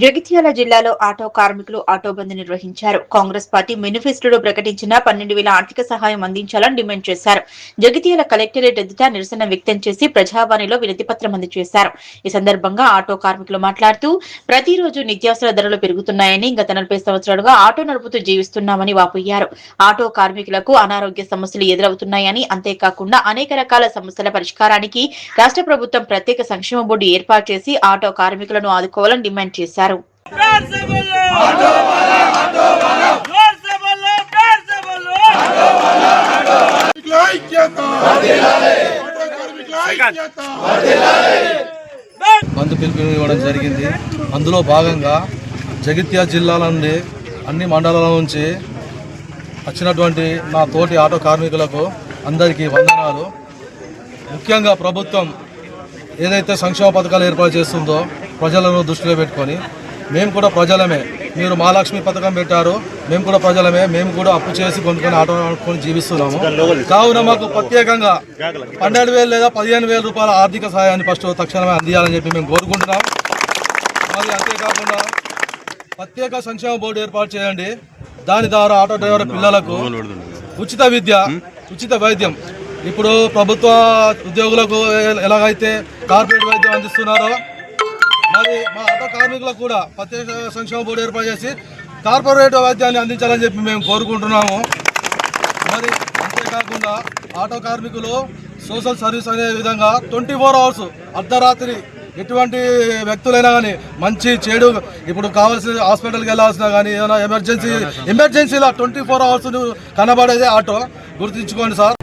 జగిత్యాల జిల్లాలో ఆటో కార్మికులు ఆటో బంద్ నిర్వహించారు. కాంగ్రెస్ పార్టీ మేనిఫెస్టోలో ప్రకటించిన 12,000 ఆర్థిక సహాయం అందించాలని డిమాండ్ చేశారు. జగిత్యాల కలెక్టరేట్ ఎదుట నిరసన వ్యక్తం చేసి ప్రజావాణిలో వినతిపత్రం అందజేశారు. ఈ సందర్భంగా ఆటో కార్మికులు మాట్లాడుతూ ప్రతిరోజు నిత్యావసర ధరలు పెరుగుతున్నాయని, గత 40 సంవత్సరాలుగా ఆటో నడుపుతూ జీవిస్తున్నామని వాపోయారు. ఆటో కార్మికులకు అనారోగ్య సమస్యలు ఎదురవుతున్నాయని, అంతేకాకుండా అనేక రకాల సమస్యల పరిష్కారానికి రాష్ట్ర ప్రభుత్వం ప్రత్యేక సంక్షేమ బోర్డు ఏర్పాటు చేసి ఆటో కార్మికులను ఆదుకోవాలని డిమాండ్ చేశారు. బంద్ పిలుపు ఇవ్వడం జరిగింది. అందులో భాగంగా జగిత్యాల జిల్లాల నుండి అన్ని మండలాల నుంచి వచ్చినటువంటి నా తోటి ఆటో కార్మికులకు అందరికీ వందనాలు. ముఖ్యంగా ప్రభుత్వం ఏదైతే సంక్షేమ పథకాలు ఏర్పాటు చేస్తుందో ప్రజలను దృష్టిలో పెట్టుకొని, మేము కూడా ప్రజలమే, మీరు మహాలక్ష్మి పథకం పెట్టారు, మేము కూడా ప్రజలమే, మేము కూడా అప్పు చేసి కొనుక్కొని ఆటో నడుపుకొని జీవిస్తున్నాము. కావున మాకు ప్రత్యేకంగా 12,000 లేదా 15,000 రూపాయల ఆర్థిక సహాయాన్ని ఫస్ట్ తక్షణమే అందియాలని చెప్పి మేము కోరుకుంటున్నాం. మరి అంతేకాకుండా ప్రత్యేక సంక్షేమ బోర్డు ఏర్పాటు చేయండి. దాని ద్వారా ఆటో డ్రైవర్ పిల్లలకు ఉచిత విద్య, ఉచిత వైద్యం, ఇప్పుడు ప్రభుత్వ ఉద్యోగులకు ఎలాగైతే కార్పొరేట్ వైద్యం అందిస్తున్నారో, మరి మా ఆటో కార్మికులకు కూడా ప్రత్యేక సంక్షేమ బోర్డు ఏర్పాటు చేసి కార్పొరేట్ వైద్యాన్ని అందించాలని చెప్పి మేము కోరుకుంటున్నాము. మరి అంతేకాకుండా ఆటో కార్మికులు సోషల్ సర్వీస్ అనే విధంగా 24 అవర్స్ అర్ధరాత్రి ఎటువంటి వ్యక్తులైనా కానీ, మంచి చెడు, ఇప్పుడు కావాల్సిన హాస్పిటల్కి వెళ్ళాల్సిన కానీ, ఏమైనా ఎమర్జెన్సీలా 24 అవర్స్ కనబడేదే ఆటో. గుర్తుంచుకోండి సార్.